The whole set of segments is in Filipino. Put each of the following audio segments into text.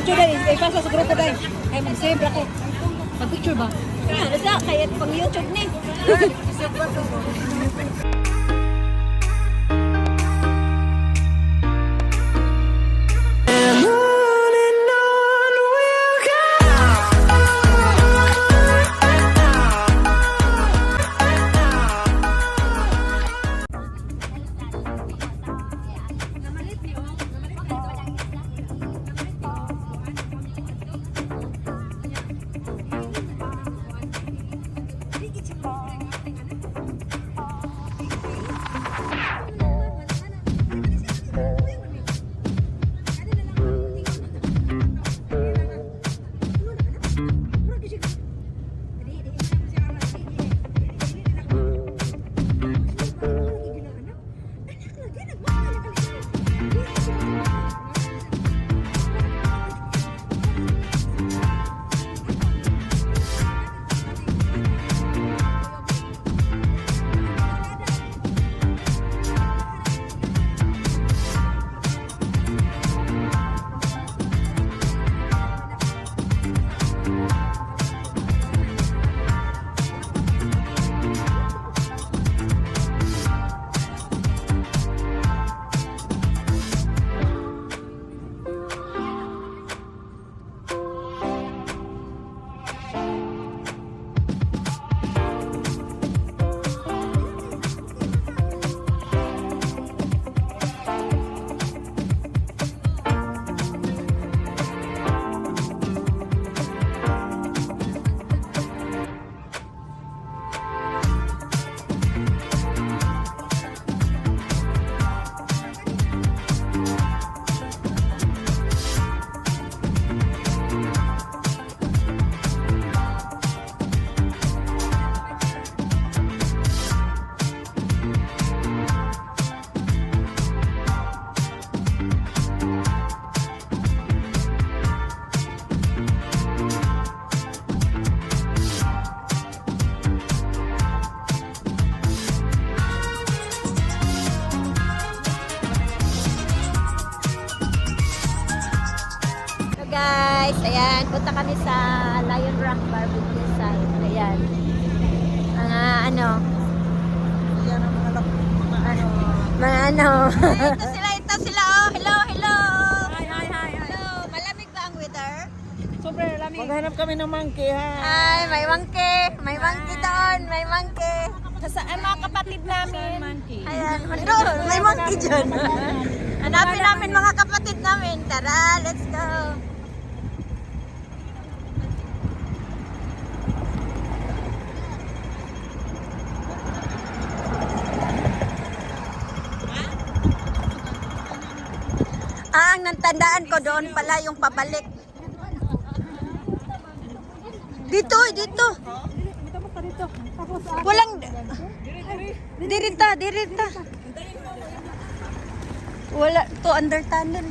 Picture dahil, ipasa sa grupo dahil. Ay, mag-save ako. Mag-picture ba? Kaya pang YouTube ni. Guys, ayan, punta kami sa Lion Rock Barbecue site. Ayan. Mga ano? Yan ang mga Mga ano? ito sila, oh. Hello, hello. Hi. Hello, malamig ba ang weather? Sobrang lamig. Maghanap kami ng monkey, ha? Ay, may monkey. May monkey doon, may monkey. Saan mga kapatid namin? Monkey. Ayan, doon, may monkey dyan. Hanapin namin mga kapatid namin. Tara, let's go. Ang natandaan ko doon pala yung pabalik. Dito. Walang dirita. Wala to under tunnel.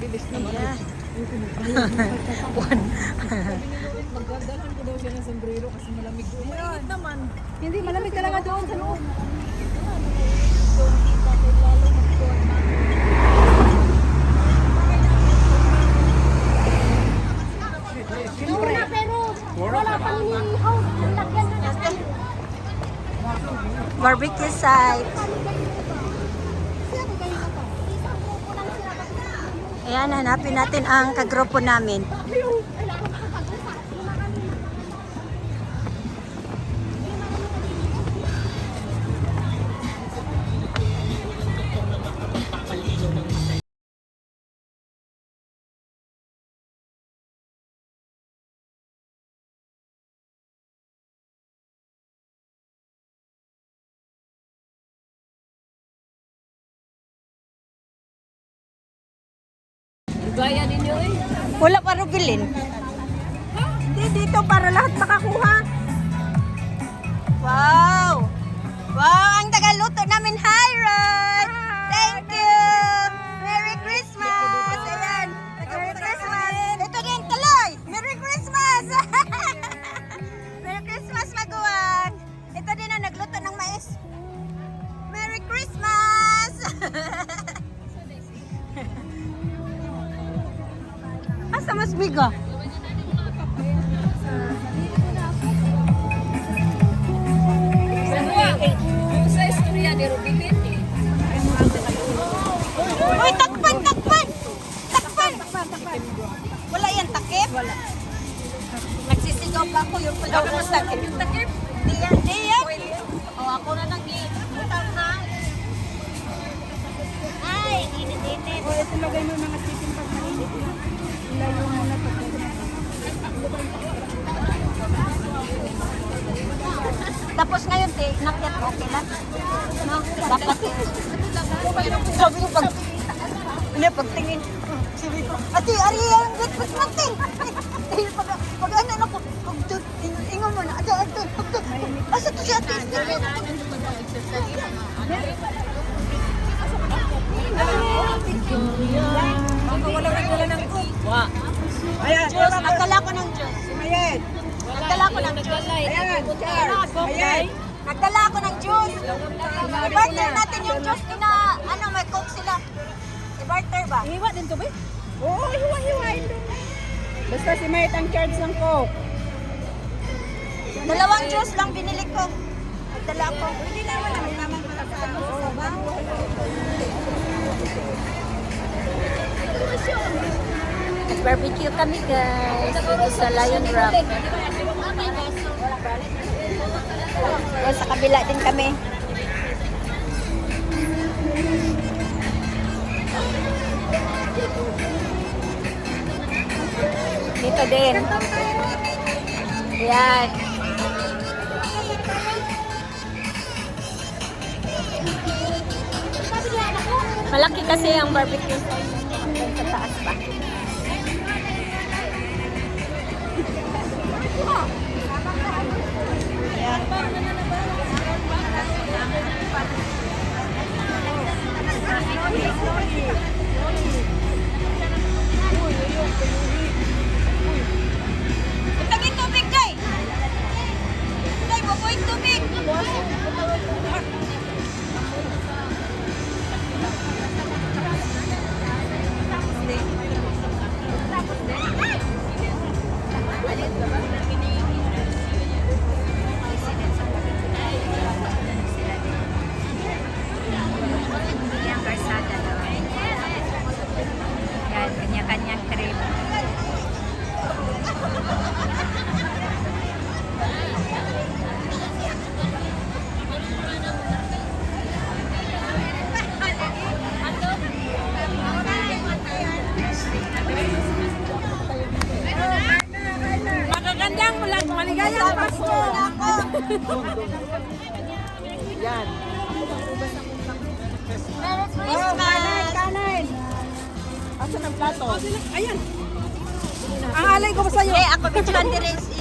Bilis naman. Magdadalhan ko daw siya ng sombrero kasi malamig doon. Mainit naman. Hindi, malamig talaga doon sa loob. Barbecue site. Ayan, hanapin natin ang kagrupo namin. Gaya ninyo eh. Wala pa rubilin. Hindi, dito para lahat makakuha. Wow! Wow, ang tagaluto namin. Hi, Rod! Thank you! Merry Christmas! Ayan, Merry Christmas! Ito din, tuloy! Merry Christmas! Merry Christmas, Maguwang! Ito din ang nagluto ng mais. Merry Christmas! sa mas biga? Sa istorya ni Rubikin eh. Uy, takpan! Takpan! Takpan! Wala yan, takip? Wala. Nagsisigaw pa ako yung pala. Ako mas takip yung takip. Di yan, di yan. O, ako na nag-iutang ha. Ay, init-init. O, ito lagay mo yung mga chicken pag mainit na. Ilayo mo na pag Tapos ngayon, nakyat okay lang. No? Dapat. Sabi ko pag... Hindi, pagtingin. Sabi ko, ate, ari ang wet natin. Pag ano na ko, ingon mo na, ate, asa to si ate? wala ng cook. Ayan, nagdala ko ng juice. Ayan. Nagdala ko ng juice. Ayan. Ayan. Nagdala ako ng juice. I-barter natin yung juice na, ano, may coke sila. I-barter ba? Ihiwa din to ba? Oo, hiwa-hiwain doon. Basta si Mayet ang charge ng coke. Dalawang juice lang binili ko. Nagdala ko. Hindi naman namin naman para sa barbecue kami guys. Dito sa Lion Rock. O, sa kabila din kami. Dito din. Yan. Malaki kasi ang barbecue sa taas pa. Yan. Tagin tubig, Day! Day, bubuing tubig! Yan, karsada doon. Yan, kanya-kanyang trip. Magagandang maligayang Pasko. Yan. Merry Christmas! Kanin. Asan ang plato? Ayan. Ang alay ko pa sa'yo. Hey, ako bitchan di Daisy.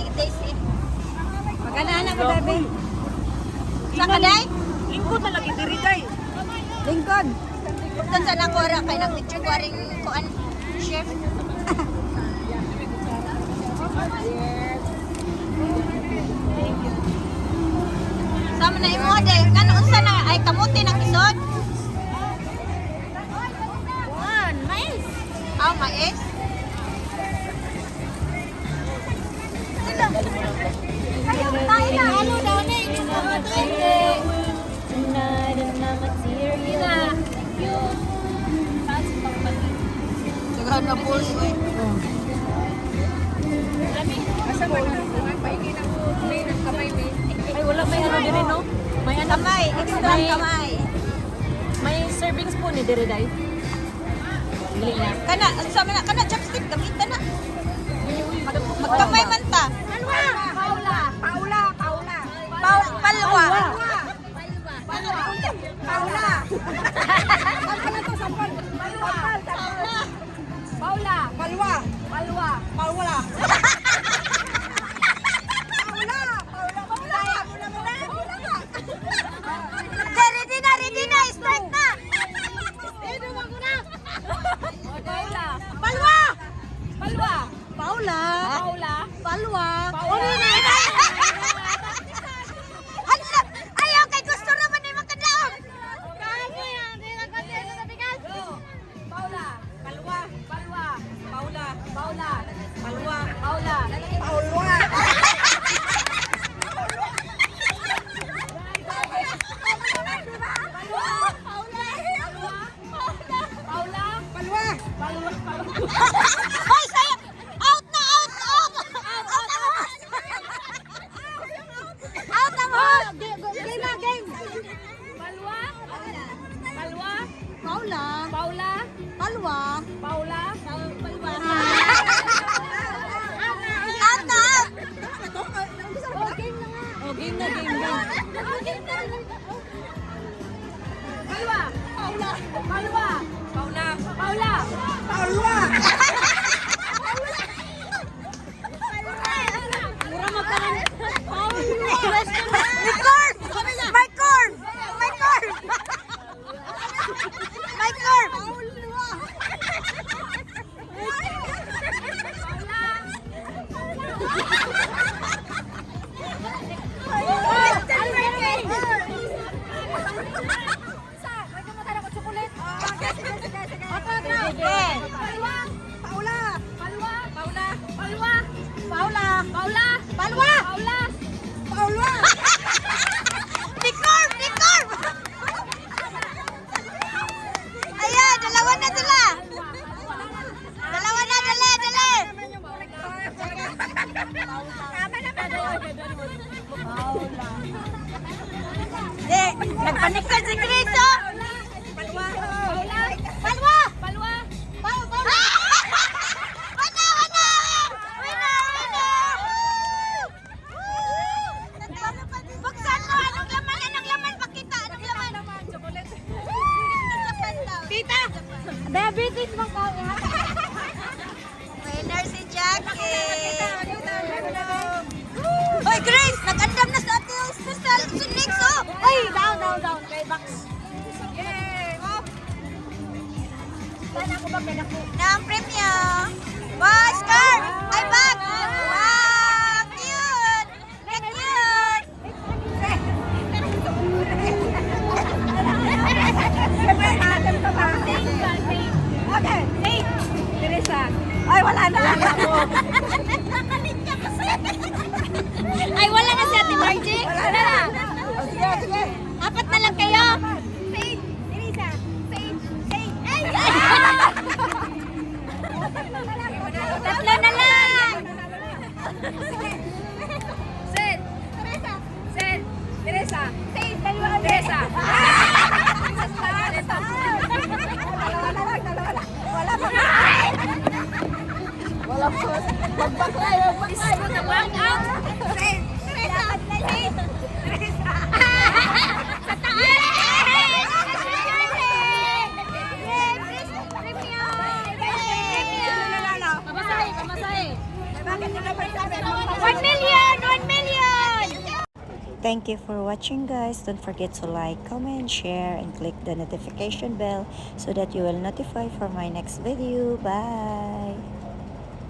Magana ko, baby. Saan ka, Day? Lingkod na lagi diri, Day. Lingkod. Buktan sa nakora kay nag-picture ko rin kuan chef. Sama na imo, Day. Kano unsa na ay kamuti ng isod? Mais. Ah, mais. Ayaw, tayo na. Ano daw na? Sagahan na pulse, eh. Asa ba na? Paingin ako. May kamay, may. Ay, wala may ano din, no? May ano, Kamay, extra kamay. may serving spoon ni dire day. Dili na. Kana chopstick gamitan na. Magkamay man ta. Paula. Palwa. Paula. Ready na, start na. Hala, ayaw kay gusto naman ni makadaog. Hoy, sayo! Out na! Out! Out! Out ang host! Out ang host! Game na, game. Palwa. Palwa. Paula. Paula. Palwa. Paula. Palwa. Out na! Out! Oh, game na nga. Oh, game na, game na. Palwa. Paula. Palwa. Paula. Paula. Palwa. Mura magkaroon. My corn! My corn! My corn! My corn! Paula. Palwa. Paula. Palwa. Paula. Paula. Palwa. Paula. Paula. Nicorn! Nicorn! Ayan, dalawa na sila. Dalawa na, dali, dali. Nagpanik ka si Chris, oh. Palwa. Palwa! Palwa. Wana, wana! Winner, winner! Buksan mo, anong laman? Anong laman? Pakita, anong laman? Tita. Diabetes mo ka. Winner si Jackie! Hoy, Grace! Nag-andam na sa ating special sunix, oh! Ay, down. Kay Box. Na ang premyo! Wow, scarf! Ay, bag! Wow, cute! Cute! Okay. Hey. Teresa. Ay, wala na. Ay, wala na si Ate Margie? Wala na! Oh, sige, sige. Apat na lang kayo! Faith. Teresa. Faith. Faith. Ay! Tatlo na lang! Sen. Teresa. Sen. Teresa. Faith. Dalawa. Teresa. Dalawa na lang. Wala pa. Wala pa. Magbaklay. Back out. Faith. Teresa. Faith. Teresa. Sa taas! Pamasahe. Pamasahe. 1 million! 1 million! Thank you for watching, guys. Don't forget to like, comment, share, and click the notification bell so that you will notify for my next video. Bye!